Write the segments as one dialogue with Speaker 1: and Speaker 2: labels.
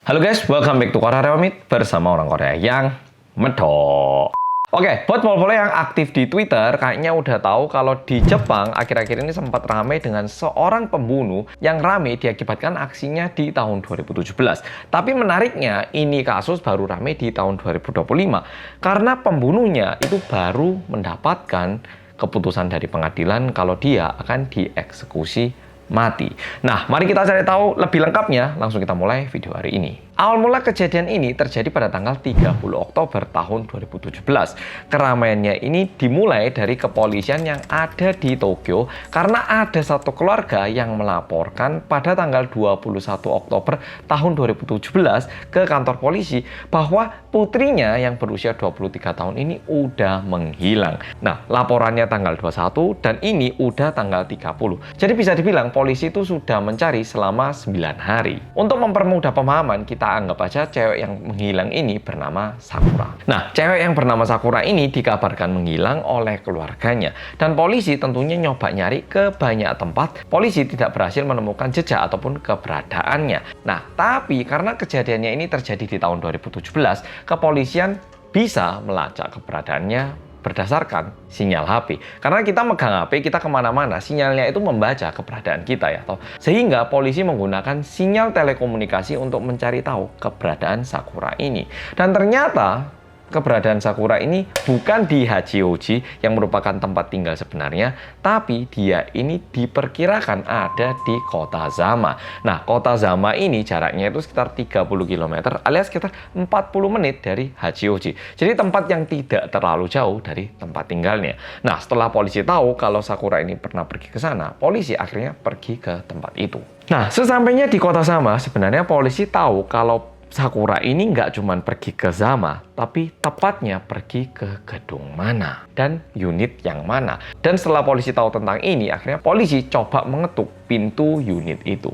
Speaker 1: Halo guys, welcome back to Korea Rewamit bersama orang Korea yang medok. Oke, buat pol-pol yang aktif di Twitter, kayaknya udah tahu kalau di Jepang akhir-akhir ini sempat ramai dengan seorang pembunuh yang ramai diakibatkan aksinya di tahun 2017. Tapi menariknya, ini kasus baru ramai di tahun 2025 karena pembunuhnya itu baru mendapatkan keputusan dari pengadilan kalau dia akan dieksekusi mati. Nah, mari kita cari tahu lebih lengkapnya. Langsung kita mulai video hari ini. Awal mula kejadian ini terjadi pada tanggal 30 Oktober tahun 2017. Keramaiannya ini dimulai dari kepolisian yang ada di Tokyo karena ada satu keluarga yang melaporkan pada tanggal 21 Oktober tahun 2017 ke kantor polisi bahwa putrinya yang berusia 23 tahun ini udah menghilang. Nah, laporannya tanggal 21 dan ini udah tanggal 30. Jadi bisa dibilang polisi itu sudah mencari selama 9 hari. Untuk mempermudah pemahaman, kita anggap aja cewek yang menghilang ini bernama Sakura. Nah, cewek yang bernama Sakura ini dikabarkan menghilang oleh keluarganya. Dan polisi tentunya nyoba nyari ke banyak tempat. Polisi tidak berhasil menemukan jejak ataupun keberadaannya. Nah, tapi karena kejadiannya ini terjadi di tahun 2017, kepolisian bisa melacak keberadaannya berdasarkan sinyal HP. Karena kita megang HP, kita kemana-mana, sinyalnya itu membaca keberadaan kita ya. Sehingga polisi menggunakan sinyal telekomunikasi untuk mencari tahu keberadaan Sakura ini. Dan ternyata keberadaan Sakura ini bukan di Hachioji yang merupakan tempat tinggal sebenarnya, tapi dia ini diperkirakan ada di kota Zama. Nah, kota Zama ini jaraknya itu sekitar 30 km alias sekitar 40 menit dari Hachioji. Jadi tempat yang tidak terlalu jauh dari tempat tinggalnya. Nah, setelah polisi tahu kalau Sakura ini pernah pergi ke sana, polisi akhirnya pergi ke tempat itu. Nah, sesampainya di kota Zama, sebenarnya polisi tahu kalau Sakura ini nggak cuma pergi ke Zama, tapi tepatnya pergi ke gedung mana dan unit yang mana. Dan setelah polisi tahu tentang ini, akhirnya polisi coba mengetuk pintu unit itu.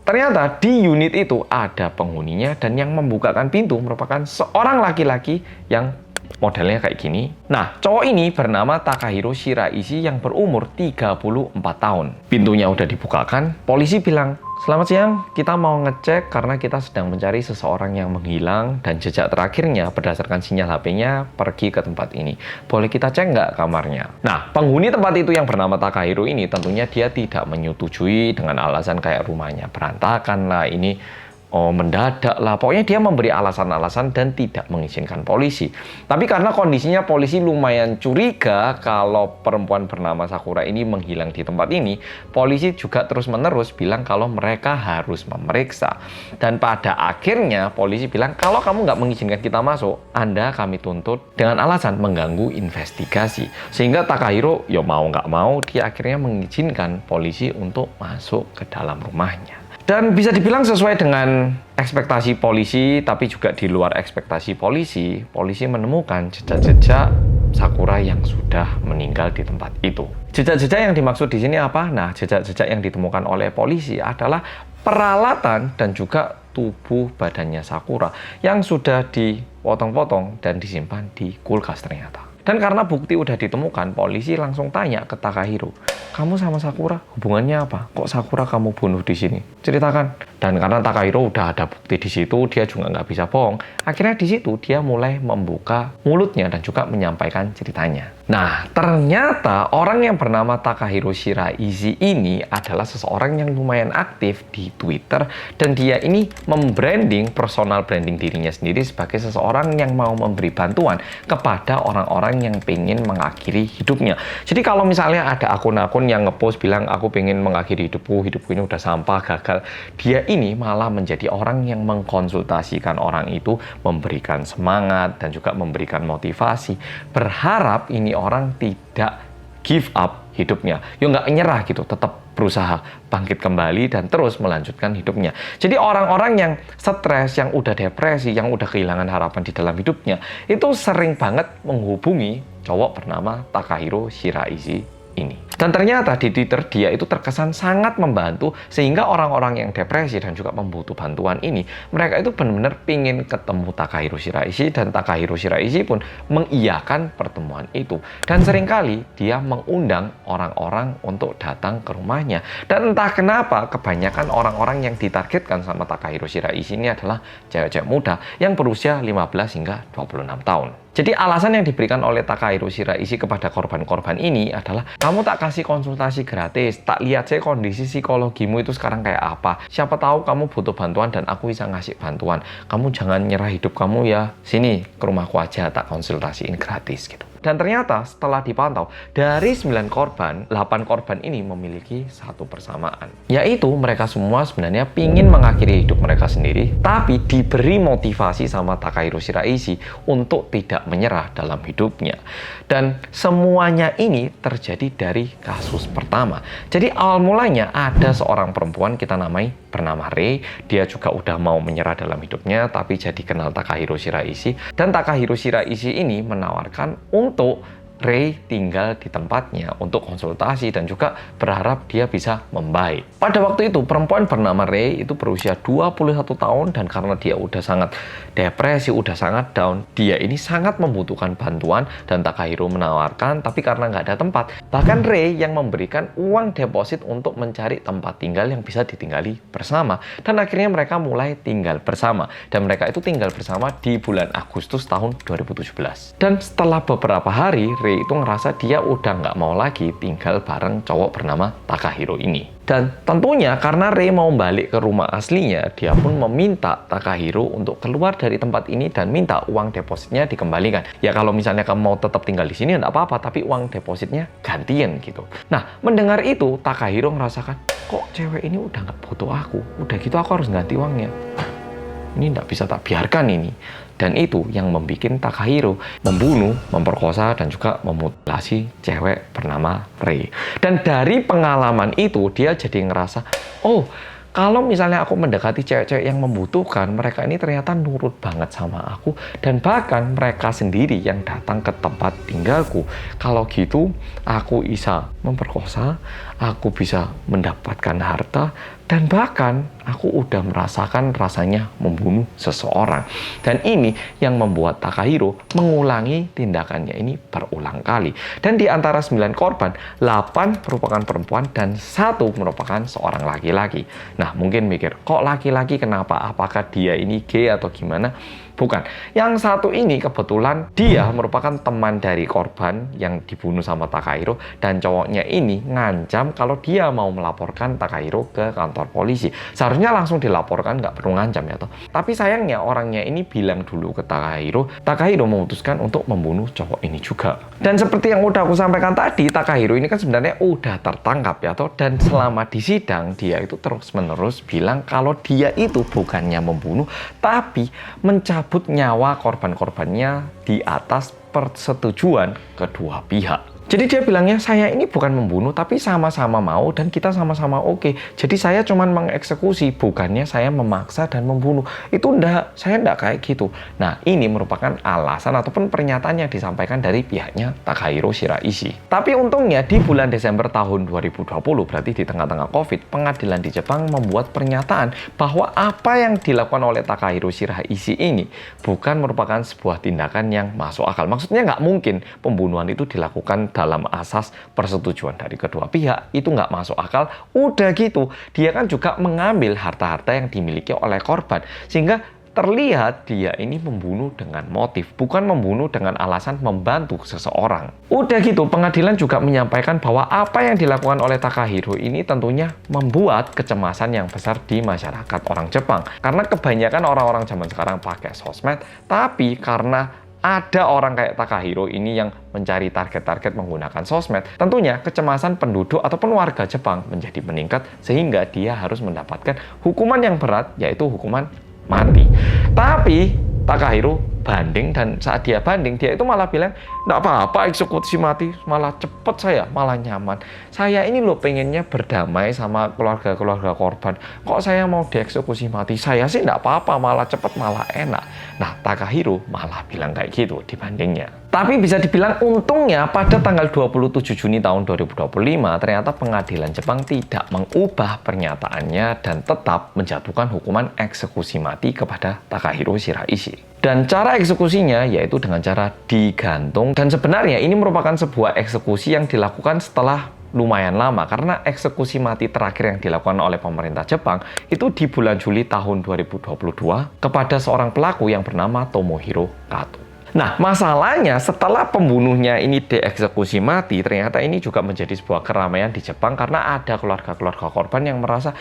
Speaker 1: Ternyata di unit itu ada penghuninya dan yang membukakan pintu merupakan seorang laki-laki yang modelnya kayak gini. Nah, cowok ini bernama Takahiro Shiraishi yang berumur 34 tahun. Pintunya udah dibukakan, polisi bilang, "Selamat siang, kita mau ngecek karena kita sedang mencari seseorang yang menghilang dan jejak terakhirnya berdasarkan sinyal HP-nya pergi ke tempat ini. Boleh kita cek nggak kamarnya?" Nah, penghuni tempat itu yang bernama Takahiro ini tentunya dia tidak menyetujui dengan alasan kayak rumahnya berantakan lah, ini mendadak lah. Pokoknya dia memberi alasan-alasan dan tidak mengizinkan polisi. Tapi karena kondisinya polisi lumayan curiga kalau perempuan bernama Sakura ini menghilang di tempat ini, polisi juga terus-menerus bilang kalau mereka harus memeriksa. Dan pada akhirnya polisi bilang kalau kamu nggak mengizinkan kita masuk, Anda kami tuntut dengan alasan mengganggu investigasi. Sehingga Takahiro ya mau nggak mau dia akhirnya mengizinkan polisi untuk masuk ke dalam rumahnya. Dan bisa dibilang sesuai dengan ekspektasi polisi, tapi juga di luar ekspektasi polisi, polisi menemukan jejak-jejak Sakura yang sudah meninggal di tempat itu. Jejak-jejak yang dimaksud di sini apa? Nah, jejak-jejak yang ditemukan oleh polisi adalah peralatan dan juga tubuh badannya Sakura yang sudah dipotong-potong dan disimpan di kulkas ternyata. Dan karena bukti udah ditemukan, polisi langsung tanya ke Takahiro, "Kamu sama Sakura hubungannya apa? Kok Sakura kamu bunuh di sini? Ceritakan." Dan karena Takahiro udah ada bukti di situ, dia juga nggak bisa bohong. Akhirnya di situ dia mulai membuka mulutnya dan juga menyampaikan ceritanya. Nah, ternyata orang yang bernama Takahiro Shiraishi ini adalah seseorang yang lumayan aktif di Twitter dan dia ini membranding, personal branding dirinya sendiri sebagai seseorang yang mau memberi bantuan kepada orang-orang yang pengen mengakhiri hidupnya. Jadi kalau misalnya ada akun-akun yang ngepost bilang aku pengen mengakhiri hidupku ini udah sampah, gagal, dia ini malah menjadi orang yang mengkonsultasikan orang itu, memberikan semangat dan juga memberikan motivasi, berharap ini orang tidak give up hidupnya, nggak nyerah gitu, tetap berusaha bangkit kembali dan terus melanjutkan hidupnya. Jadi orang-orang yang stres, yang udah depresi, yang udah kehilangan harapan di dalam hidupnya, itu sering banget menghubungi cowok bernama Takahiro Shiraishi ini. Dan ternyata di Twitter dia itu terkesan sangat membantu sehingga orang-orang yang depresi dan juga membutuh bantuan ini, mereka itu benar-benar pingin ketemu Takahiro Shiraishi dan Takahiro Shiraishi pun mengiyakan pertemuan itu. Dan seringkali dia mengundang orang-orang untuk datang ke rumahnya. Dan entah kenapa kebanyakan orang-orang yang ditargetkan sama Takahiro Shiraishi ini adalah cewek-cewek muda yang berusia 15 hingga 26 tahun. Jadi alasan yang diberikan oleh Takahiro Shiraishi kepada korban-korban ini adalah, kamu tak kasih konsultasi gratis, tak lihat saya kondisi psikologimu itu sekarang kayak apa. Siapa tahu kamu butuh bantuan dan aku bisa ngasih bantuan. Kamu jangan nyerah hidup kamu ya. Sini ke rumahku aja, tak konsultasiin gratis gitu. Dan ternyata setelah dipantau, dari 9 korban, 8 korban ini memiliki satu persamaan. Yaitu mereka semua sebenarnya pingin mengakhiri hidup mereka sendiri, tapi diberi motivasi sama Takahiro Shiraishi untuk tidak menyerah dalam hidupnya. Dan semuanya ini terjadi dari kasus pertama. Jadi awal mulanya ada seorang perempuan kita namai bernama Rei. Dia juga udah mau menyerah dalam hidupnya, tapi jadi kenal Takahiro Shiraishi. Dan Takahiro Shiraishi ini menawarkan untuk Rei tinggal di tempatnya untuk konsultasi dan juga berharap dia bisa membaik. Pada waktu itu perempuan bernama Rei itu berusia 21 tahun dan karena dia udah sangat depresi, udah sangat down, dia ini sangat membutuhkan bantuan dan Takahiro menawarkan, tapi karena nggak ada tempat, bahkan Rei yang memberikan uang deposit untuk mencari tempat tinggal yang bisa ditinggali bersama. Dan akhirnya mereka mulai tinggal bersama dan mereka itu tinggal bersama di bulan Agustus tahun 2017. Dan setelah beberapa hari, Rei itu ngerasa dia udah nggak mau lagi tinggal bareng cowok bernama Takahiro ini. Dan tentunya karena Rei mau balik ke rumah aslinya, dia pun meminta Takahiro untuk keluar dari tempat ini dan minta uang depositnya dikembalikan. Ya kalau misalnya kamu mau tetap tinggal di sini nggak apa-apa, tapi uang depositnya gantian gitu. Nah, mendengar itu Takahiro ngerasakan, kok cewek ini udah nggak butuh aku, udah gitu aku harus ganti uangnya. Ini nggak bisa tak biarkan ini. Dan itu yang membuat Takahiro membunuh, memperkosa, dan juga memutilasi cewek bernama Rei. Dan dari pengalaman itu, dia jadi ngerasa, oh, kalau misalnya aku mendekati cewek-cewek yang membutuhkan, mereka ini ternyata nurut banget sama aku. Dan bahkan mereka sendiri yang datang ke tempat tinggalku. Kalau gitu, aku bisa memperkosa, aku bisa mendapatkan harta, dan bahkan aku udah merasakan rasanya membunuh seseorang. Dan ini yang membuat Takahiro mengulangi tindakannya ini berulang kali. Dan di antara 9 korban, 8 merupakan perempuan dan 1 merupakan seorang laki-laki. Nah, mungkin mikir, kok laki-laki kenapa? Apakah dia ini gay atau gimana? Bukan. Yang satu ini kebetulan dia merupakan teman dari korban yang dibunuh sama Takahiro, dan cowoknya ini ngancam kalau dia mau melaporkan Takahiro ke kantor polisi. Seharusnya langsung dilaporkan, nggak perlu ngancam ya toh. Tapi sayangnya orangnya ini bilang dulu ke Takahiro, Takahiro memutuskan untuk membunuh cowok ini juga. Dan seperti yang udah aku sampaikan tadi, Takahiro ini kan sebenarnya udah tertangkap ya toh, dan selama di sidang dia itu terus-menerus bilang kalau dia itu bukannya membunuh, tapi mencabut nyawa korban-korbannya di atas persetujuan kedua pihak. Jadi dia bilangnya, saya ini bukan membunuh, tapi sama-sama mau dan kita sama-sama oke. Jadi saya cuma mengeksekusi, bukannya saya memaksa dan membunuh. Itu enggak, saya enggak kayak gitu. Nah, ini merupakan alasan ataupun pernyataan yang disampaikan dari pihaknya Takahiro Shiraishi. Tapi untungnya di bulan Desember tahun 2020, berarti di tengah-tengah COVID, pengadilan di Jepang membuat pernyataan bahwa apa yang dilakukan oleh Takahiro Shiraishi ini bukan merupakan sebuah tindakan yang masuk akal. Maksudnya nggak mungkin pembunuhan itu dilakukan dalam asas persetujuan dari kedua pihak, itu nggak masuk akal. Udah gitu, dia kan juga mengambil harta-harta yang dimiliki oleh korban, sehingga terlihat dia ini membunuh dengan motif, bukan membunuh dengan alasan membantu seseorang. Udah gitu, pengadilan juga menyampaikan bahwa apa yang dilakukan oleh Takahiro ini tentunya membuat kecemasan yang besar di masyarakat orang Jepang. Karena kebanyakan orang-orang zaman sekarang pakai sosmed, tapi karena ada orang kayak Takahiro ini yang mencari target-target menggunakan sosmed, tentunya kecemasan penduduk ataupun warga Jepang menjadi meningkat sehingga dia harus mendapatkan hukuman yang berat, yaitu hukuman mati. Tapi Takahiro banding, dan saat dia banding, dia itu malah bilang, nggak apa-apa eksekusi mati, malah cepet saya, malah nyaman. Saya ini loh pengennya berdamai sama keluarga-keluarga korban. Kok saya mau dieksekusi mati? Saya sih nggak apa-apa, malah cepet, malah enak. Nah, Takahiro malah bilang kayak gitu di bandingnya. Tapi bisa dibilang untungnya pada tanggal 27 Juni tahun 2025 ternyata pengadilan Jepang tidak mengubah pernyataannya dan tetap menjatuhkan hukuman eksekusi mati kepada Takahiro Shiraishi. Dan cara eksekusinya yaitu dengan cara digantung, dan sebenarnya ini merupakan sebuah eksekusi yang dilakukan setelah lumayan lama karena eksekusi mati terakhir yang dilakukan oleh pemerintah Jepang itu di bulan Juli tahun 2022 kepada seorang pelaku yang bernama Tomohiro Kato. Nah, masalahnya setelah pembunuhnya ini dieksekusi mati, ternyata ini juga menjadi sebuah keramaian di Jepang karena ada keluarga-keluarga korban yang merasa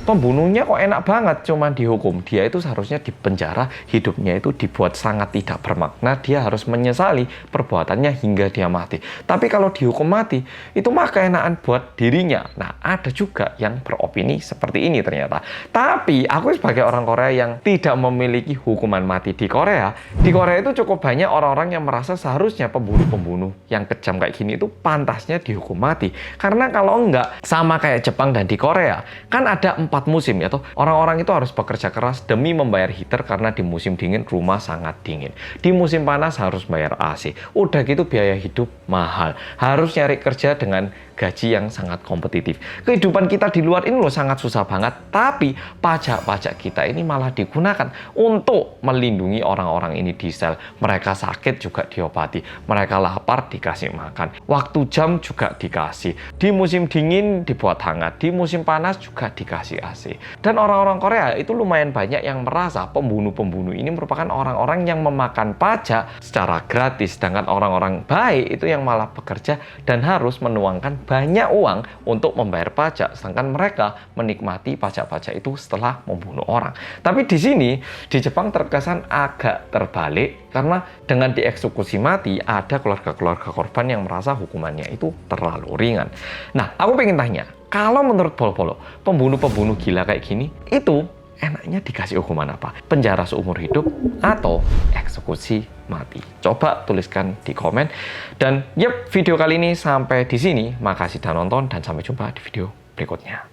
Speaker 1: pembunuhnya kok enak banget cuman dihukum. Dia itu seharusnya dipenjara, hidupnya itu dibuat sangat tidak bermakna, dia harus menyesali perbuatannya hingga dia mati. Tapi kalau dihukum mati, itu mah keenaan buat dirinya. Nah, ada juga yang beropini seperti ini ternyata. Tapi aku sebagai orang Korea yang tidak memiliki hukuman mati di Korea itu cukup banyak orang-orang yang merasa seharusnya pembunuh-pembunuh yang kejam kayak gini itu pantasnya dihukum mati. Karena kalau enggak, sama kayak Jepang dan di Korea, kan ada 4 musim ya toh. Orang-orang itu harus bekerja keras demi membayar heater karena di musim dingin rumah sangat dingin. Di musim panas harus bayar AC. Udah gitu biaya hidup mahal. Harus nyari kerja dengan gaji yang sangat kompetitif. Kehidupan kita di luar ini loh sangat susah banget, tapi pajak-pajak kita ini malah digunakan untuk melindungi orang-orang ini di sel. Mereka sakit juga diobati, mereka lapar dikasih makan, waktu jam juga dikasih, di musim dingin dibuat hangat, di musim panas juga dikasih AC. Dan orang-orang Korea itu lumayan banyak yang merasa pembunuh-pembunuh ini merupakan orang-orang yang memakan pajak secara gratis, sedangkan orang-orang baik itu yang malah bekerja dan harus menuangkan banyak uang untuk membayar pajak, sedangkan mereka menikmati pajak-pajak itu setelah membunuh orang. Tapi di sini, di Jepang terkesan agak terbalik, karena dengan dieksekusi mati, ada keluarga-keluarga korban yang merasa hukumannya itu terlalu ringan. Nah, aku pengen tanya, kalau menurut Polo-Polo, pembunuh-pembunuh gila kayak gini, itu enaknya dikasih hukuman apa? Penjara seumur hidup atau eksekusi mati? Coba tuliskan di komen. Dan yep, video kali ini sampai di sini. Makasih sudah nonton dan sampai jumpa di video berikutnya.